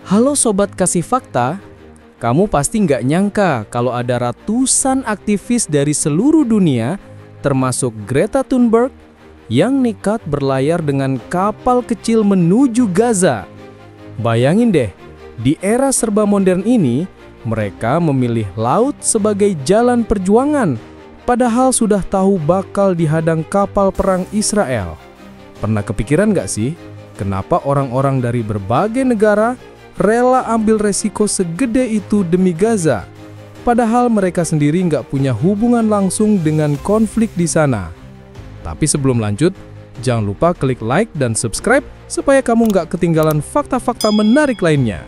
Halo Sobat Kasih Fakta, kamu pasti nggak nyangka kalau ada ratusan aktivis dari seluruh dunia, termasuk Greta Thunberg, yang nekat berlayar dengan kapal kecil menuju Gaza. Bayangin deh, di era serba modern ini, mereka memilih laut sebagai jalan perjuangan, padahal sudah tahu bakal dihadang kapal perang Israel. Pernah kepikiran nggak sih, kenapa orang-orang dari berbagai negara rela ambil resiko segede itu demi Gaza, padahal mereka sendiri nggak punya hubungan langsung dengan konflik di sana? Tapi sebelum lanjut, jangan lupa klik like dan subscribe supaya kamu nggak ketinggalan fakta-fakta menarik lainnya.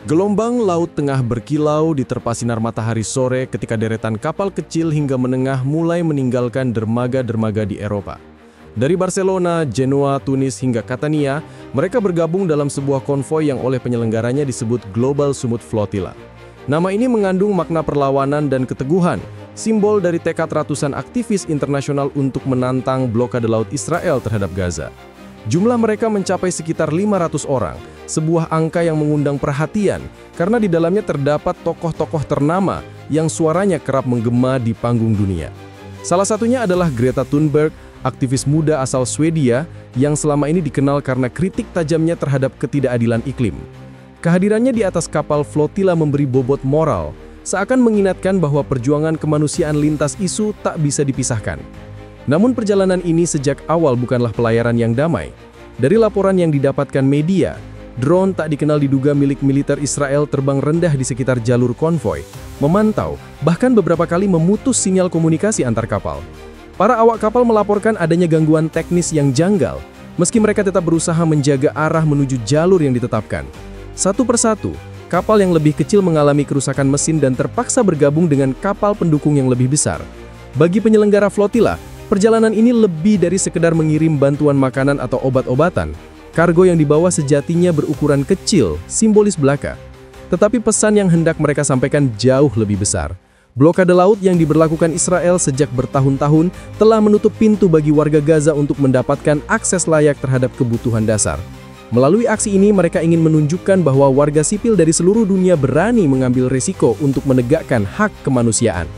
Gelombang Laut Tengah berkilau diterpa sinar matahari sore ketika deretan kapal kecil hingga menengah mulai meninggalkan dermaga-dermaga di Eropa. Dari Barcelona, Genoa, Tunis hingga Catania, mereka bergabung dalam sebuah konvoi yang oleh penyelenggaranya disebut Global Sumut Flotilla. Nama ini mengandung makna perlawanan dan keteguhan, simbol dari tekad ratusan aktivis internasional untuk menantang blokade laut Israel terhadap Gaza. Jumlah mereka mencapai sekitar 500 orang, sebuah angka yang mengundang perhatian karena di dalamnya terdapat tokoh-tokoh ternama yang suaranya kerap menggema di panggung dunia. Salah satunya adalah Greta Thunberg, aktivis muda asal Swedia yang selama ini dikenal karena kritik tajamnya terhadap ketidakadilan iklim. Kehadirannya di atas kapal flotilla memberi bobot moral, seakan mengingatkan bahwa perjuangan kemanusiaan lintas isu tak bisa dipisahkan. Namun perjalanan ini sejak awal bukanlah pelayaran yang damai. Dari laporan yang didapatkan media, drone tak dikenal diduga milik militer Israel terbang rendah di sekitar jalur konvoi, memantau, bahkan beberapa kali memutus sinyal komunikasi antar kapal. Para awak kapal melaporkan adanya gangguan teknis yang janggal, meski mereka tetap berusaha menjaga arah menuju jalur yang ditetapkan. Satu persatu, kapal yang lebih kecil mengalami kerusakan mesin dan terpaksa bergabung dengan kapal pendukung yang lebih besar. Bagi penyelenggara flotilla, perjalanan ini lebih dari sekedar mengirim bantuan makanan atau obat-obatan. Kargo yang dibawa sejatinya berukuran kecil, simbolis belaka. Tetapi pesan yang hendak mereka sampaikan jauh lebih besar. Blokade laut yang diberlakukan Israel sejak bertahun-tahun telah menutup pintu bagi warga Gaza untuk mendapatkan akses layak terhadap kebutuhan dasar. Melalui aksi ini mereka ingin menunjukkan bahwa warga sipil dari seluruh dunia berani mengambil risiko untuk menegakkan hak kemanusiaan.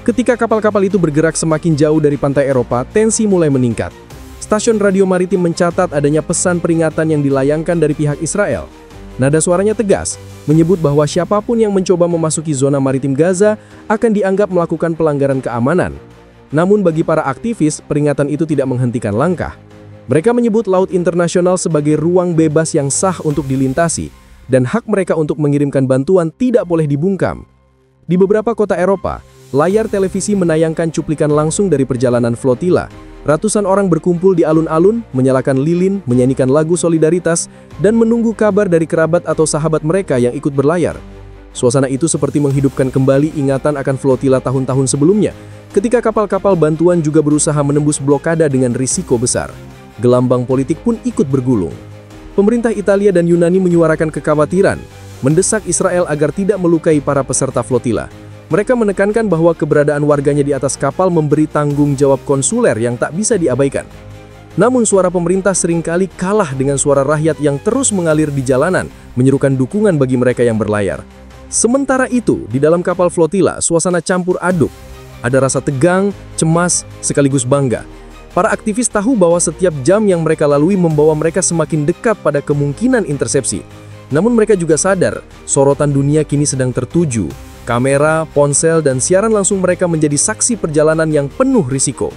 Ketika kapal-kapal itu bergerak semakin jauh dari pantai Eropa, tensi mulai meningkat. Stasiun radio maritim mencatat adanya pesan peringatan yang dilayangkan dari pihak Israel. Nada suaranya tegas, menyebut bahwa siapapun yang mencoba memasuki zona maritim Gaza akan dianggap melakukan pelanggaran keamanan. Namun bagi para aktivis, peringatan itu tidak menghentikan langkah. Mereka menyebut laut internasional sebagai ruang bebas yang sah untuk dilintasi, dan hak mereka untuk mengirimkan bantuan tidak boleh dibungkam. Di beberapa kota Eropa, layar televisi menayangkan cuplikan langsung dari perjalanan flotilla. Ratusan orang berkumpul di alun-alun, menyalakan lilin, menyanyikan lagu solidaritas, dan menunggu kabar dari kerabat atau sahabat mereka yang ikut berlayar. Suasana itu seperti menghidupkan kembali ingatan akan flotilla tahun-tahun sebelumnya, ketika kapal-kapal bantuan juga berusaha menembus blokade dengan risiko besar. Gelambang politik pun ikut bergulung. Pemerintah Italia dan Yunani menyuarakan kekhawatiran, mendesak Israel agar tidak melukai para peserta flotilla. Mereka menekankan bahwa keberadaan warganya di atas kapal memberi tanggung jawab konsuler yang tak bisa diabaikan. Namun suara pemerintah seringkali kalah dengan suara rakyat yang terus mengalir di jalanan, menyerukan dukungan bagi mereka yang berlayar. Sementara itu, di dalam kapal flotilla, suasana campur aduk. Ada rasa tegang, cemas, sekaligus bangga. Para aktivis tahu bahwa setiap jam yang mereka lalui membawa mereka semakin dekat pada kemungkinan intersepsi. Namun mereka juga sadar, sorotan dunia kini sedang tertuju. Kamera, ponsel, dan siaran langsung mereka menjadi saksi perjalanan yang penuh risiko.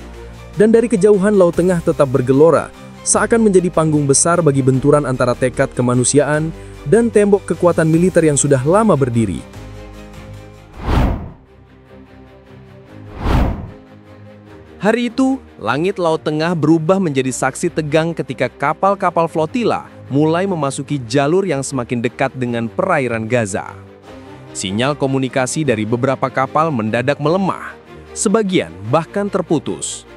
Dan dari kejauhan Laut Tengah tetap bergelora, seakan menjadi panggung besar bagi benturan antara tekad kemanusiaan dan tembok kekuatan militer yang sudah lama berdiri. Hari itu, langit Laut Tengah berubah menjadi saksi tegang ketika kapal-kapal flotilla mulai memasuki jalur yang semakin dekat dengan perairan Gaza. Sinyal komunikasi dari beberapa kapal mendadak melemah, sebagian bahkan terputus.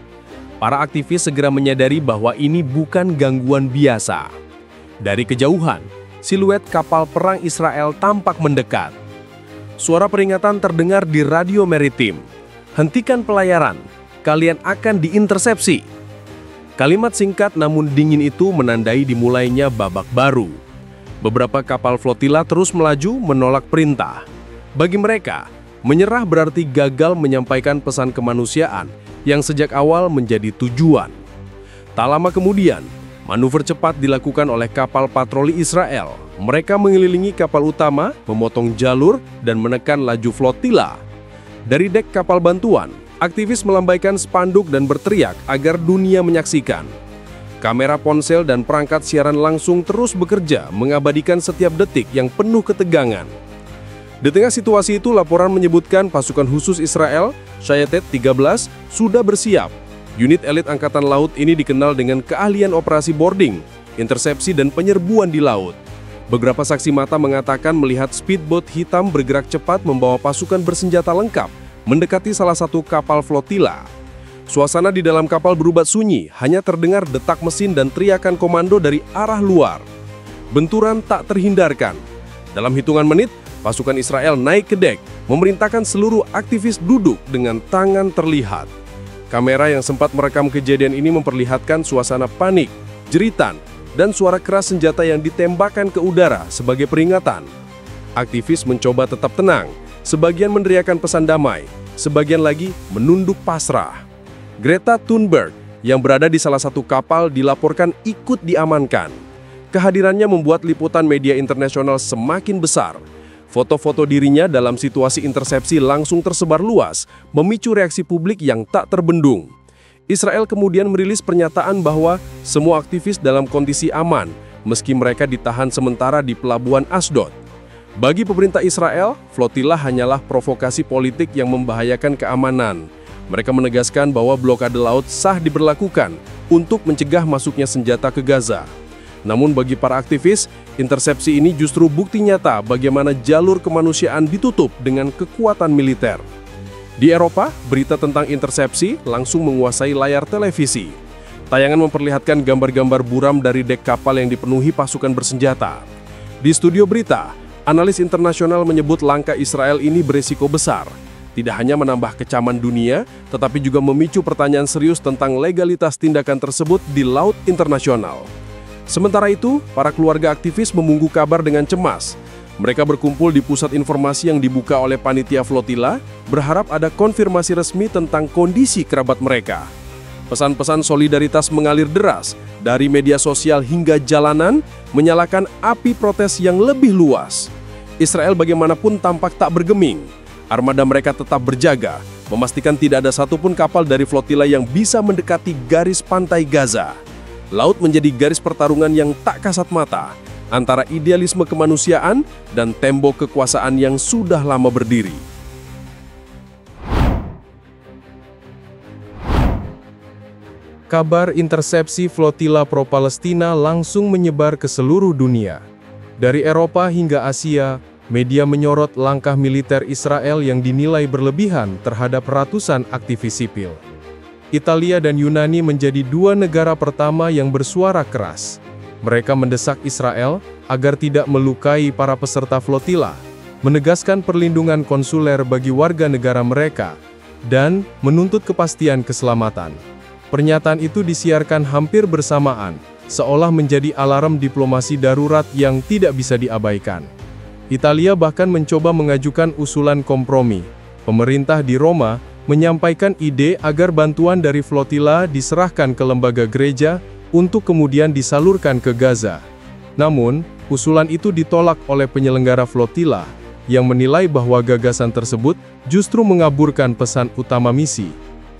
Para aktivis segera menyadari bahwa ini bukan gangguan biasa. Dari kejauhan, siluet kapal perang Israel tampak mendekat. Suara peringatan terdengar di radio maritim. Hentikan pelayaran, kalian akan diintersepsi." Kalimat singkat namun dingin itu menandai dimulainya babak baru. Beberapa kapal flotila terus melaju menolak perintah. Bagi mereka, menyerah berarti gagal menyampaikan pesan kemanusiaan yang sejak awal menjadi tujuan. Tak lama kemudian, manuver cepat dilakukan oleh kapal patroli Israel. Mereka mengelilingi kapal utama, memotong jalur, dan menekan laju flotila. Dari dek kapal bantuan, aktivis melambaikan spanduk dan berteriak agar dunia menyaksikan. Kamera ponsel dan perangkat siaran langsung terus bekerja mengabadikan setiap detik yang penuh ketegangan. Di tengah situasi itu, laporan menyebutkan pasukan khusus Israel, Shayetet 13, sudah bersiap. Unit elit Angkatan Laut ini dikenal dengan keahlian operasi boarding, intersepsi, dan penyerbuan di laut. Beberapa saksi mata mengatakan melihat speedboat hitam bergerak cepat membawa pasukan bersenjata lengkap mendekati salah satu kapal flotila. Suasana di dalam kapal berubah sunyi, hanya terdengar detak mesin dan teriakan komando dari arah luar. Benturan tak terhindarkan. Dalam hitungan menit, pasukan Israel naik ke dek, memerintahkan seluruh aktivis duduk dengan tangan terlihat. Kamera yang sempat merekam kejadian ini memperlihatkan suasana panik, jeritan, dan suara keras senjata yang ditembakkan ke udara sebagai peringatan. Aktivis mencoba tetap tenang, sebagian meneriakan pesan damai, sebagian lagi menunduk pasrah. Greta Thunberg yang berada di salah satu kapal dilaporkan ikut diamankan. Kehadirannya membuat liputan media internasional semakin besar. Foto-foto dirinya dalam situasi intersepsi langsung tersebar luas, memicu reaksi publik yang tak terbendung. Israel kemudian merilis pernyataan bahwa semua aktivis dalam kondisi aman, meski mereka ditahan sementara di pelabuhan Asdod. Bagi pemerintah Israel, flotila hanyalah provokasi politik yang membahayakan keamanan. Mereka menegaskan bahwa blokade laut sah diberlakukan untuk mencegah masuknya senjata ke Gaza. Namun bagi para aktivis, intersepsi ini justru bukti nyata bagaimana jalur kemanusiaan ditutup dengan kekuatan militer. Di Eropa, berita tentang intersepsi langsung menguasai layar televisi. Tayangan memperlihatkan gambar-gambar buram dari dek kapal yang dipenuhi pasukan bersenjata. Di studio berita, analis internasional menyebut langkah Israel ini berisiko besar. Tidak hanya menambah kecaman dunia, tetapi juga memicu pertanyaan serius tentang legalitas tindakan tersebut di laut internasional. Sementara itu, para keluarga aktivis menunggu kabar dengan cemas. Mereka berkumpul di pusat informasi yang dibuka oleh panitia flotila, berharap ada konfirmasi resmi tentang kondisi kerabat mereka. Pesan-pesan solidaritas mengalir deras, dari media sosial hingga jalanan, menyalakan api protes yang lebih luas. Israel bagaimanapun tampak tak bergeming. Armada mereka tetap berjaga, memastikan tidak ada satupun kapal dari flotila yang bisa mendekati garis pantai Gaza. Laut menjadi garis pertarungan yang tak kasat mata, antara idealisme kemanusiaan dan tembok kekuasaan yang sudah lama berdiri. Kabar intersepsi flotila pro-Palestina langsung menyebar ke seluruh dunia. Dari Eropa hingga Asia, media menyorot langkah militer Israel yang dinilai berlebihan terhadap ratusan aktivis sipil. Italia dan Yunani menjadi dua negara pertama yang bersuara keras. Mereka mendesak Israel agar tidak melukai para peserta flotila, menegaskan perlindungan konsuler bagi warga negara mereka, dan menuntut kepastian keselamatan. Pernyataan itu disiarkan hampir bersamaan, seolah menjadi alarm diplomasi darurat yang tidak bisa diabaikan. Italia bahkan mencoba mengajukan usulan kompromi. Pemerintah di Roma menyampaikan ide agar bantuan dari flotila diserahkan ke lembaga gereja untuk kemudian disalurkan ke Gaza. Namun, usulan itu ditolak oleh penyelenggara flotila, yang menilai bahwa gagasan tersebut justru mengaburkan pesan utama misi,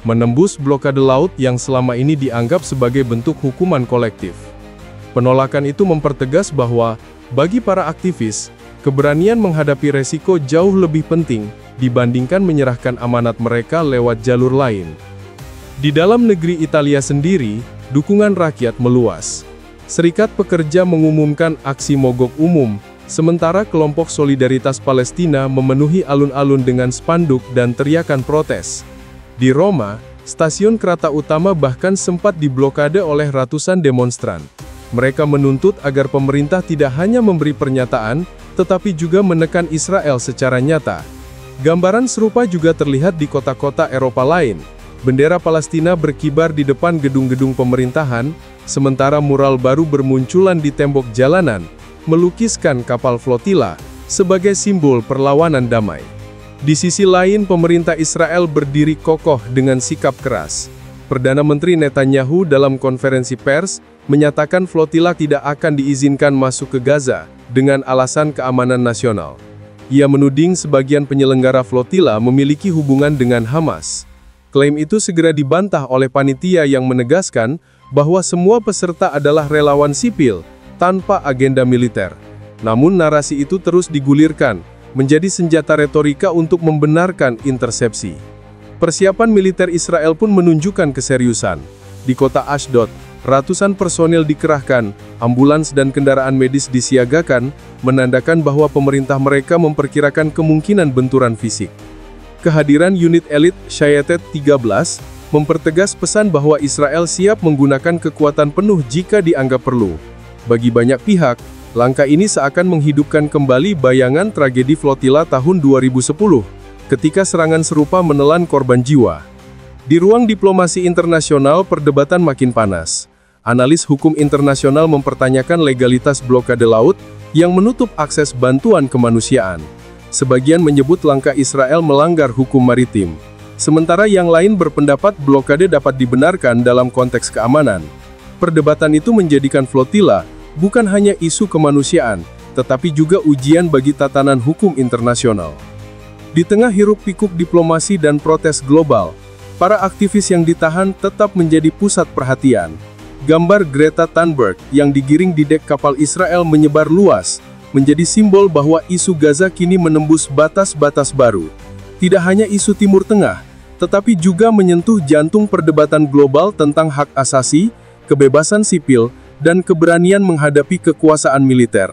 menembus blokade laut yang selama ini dianggap sebagai bentuk hukuman kolektif. Penolakan itu mempertegas bahwa, bagi para aktivis, keberanian menghadapi resiko jauh lebih penting dibandingkan menyerahkan amanat mereka lewat jalur lain. Di dalam negeri Italia sendiri, dukungan rakyat meluas. Serikat Pekerja mengumumkan aksi mogok umum, sementara kelompok Solidaritas Palestina memenuhi alun-alun dengan spanduk dan teriakan protes. Di Roma, stasiun kereta utama bahkan sempat diblokade oleh ratusan demonstran. Mereka menuntut agar pemerintah tidak hanya memberi pernyataan, tetapi juga menekan Israel secara nyata. Gambaran serupa juga terlihat di kota-kota Eropa lain. Bendera Palestina berkibar di depan gedung-gedung pemerintahan, sementara mural baru bermunculan di tembok jalanan, melukiskan kapal flotila sebagai simbol perlawanan damai. Di sisi lain, pemerintah Israel berdiri kokoh dengan sikap keras. Perdana Menteri Netanyahu dalam konferensi pers menyatakan flotila tidak akan diizinkan masuk ke Gaza dengan alasan keamanan nasional. Ia menuding sebagian penyelenggara flotila memiliki hubungan dengan Hamas. Klaim itu segera dibantah oleh panitia yang menegaskan bahwa semua peserta adalah relawan sipil tanpa agenda militer. Namun narasi itu terus digulirkan, menjadi senjata retorika untuk membenarkan intersepsi. Persiapan militer Israel pun menunjukkan keseriusan. Di kota Ashdod, ratusan personel dikerahkan, ambulans dan kendaraan medis disiagakan, menandakan bahwa pemerintah mereka memperkirakan kemungkinan benturan fisik. Kehadiran unit elit Shayetet 13 mempertegas pesan bahwa Israel siap menggunakan kekuatan penuh jika dianggap perlu. Bagi banyak pihak, langkah ini seakan menghidupkan kembali bayangan tragedi flotila tahun 2010, ketika serangan serupa menelan korban jiwa. Di ruang diplomasi internasional, perdebatan makin panas. Analis hukum internasional mempertanyakan legalitas blokade laut yang menutup akses bantuan kemanusiaan. Sebagian menyebut langkah Israel melanggar hukum maritim. Sementara yang lain berpendapat blokade dapat dibenarkan dalam konteks keamanan. Perdebatan itu menjadikan flotila bukan hanya isu kemanusiaan, tetapi juga ujian bagi tatanan hukum internasional. Di tengah hiruk-pikuk diplomasi dan protes global, para aktivis yang ditahan tetap menjadi pusat perhatian. Gambar Greta Thunberg yang digiring di dek kapal Israel menyebar luas, menjadi simbol bahwa isu Gaza kini menembus batas-batas baru. Tidak hanya isu Timur Tengah, tetapi juga menyentuh jantung perdebatan global tentang hak asasi, kebebasan sipil, dan keberanian menghadapi kekuasaan militer.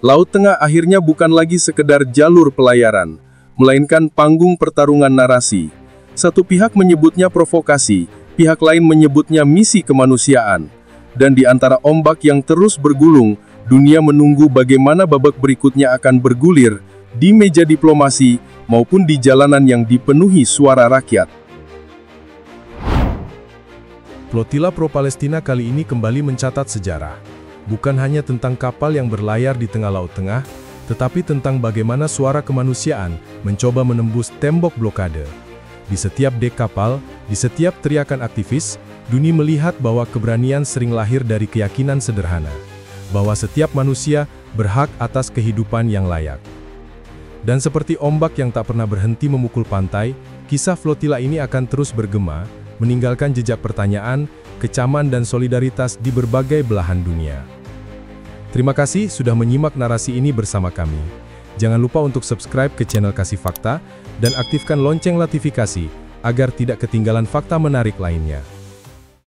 Laut Tengah akhirnya bukan lagi sekedar jalur pelayaran, melainkan panggung pertarungan narasi. Satu pihak menyebutnya provokasi, pihak lain menyebutnya misi kemanusiaan. Dan di antara ombak yang terus bergulung, dunia menunggu bagaimana babak berikutnya akan bergulir, di meja diplomasi, maupun di jalanan yang dipenuhi suara rakyat. Flotila pro-Palestina kali ini kembali mencatat sejarah. Bukan hanya tentang kapal yang berlayar di tengah Laut Tengah, tetapi tentang bagaimana suara kemanusiaan mencoba menembus tembok blokade. Di setiap dek kapal, di setiap teriakan aktivis, dunia melihat bahwa keberanian sering lahir dari keyakinan sederhana, bahwa setiap manusia berhak atas kehidupan yang layak. Dan seperti ombak yang tak pernah berhenti memukul pantai, kisah flotila ini akan terus bergema, meninggalkan jejak pertanyaan, kecaman dan solidaritas di berbagai belahan dunia. Terima kasih sudah menyimak narasi ini bersama kami. Jangan lupa untuk subscribe ke channel Kasih Fakta dan aktifkan lonceng notifikasi agar tidak ketinggalan fakta menarik lainnya.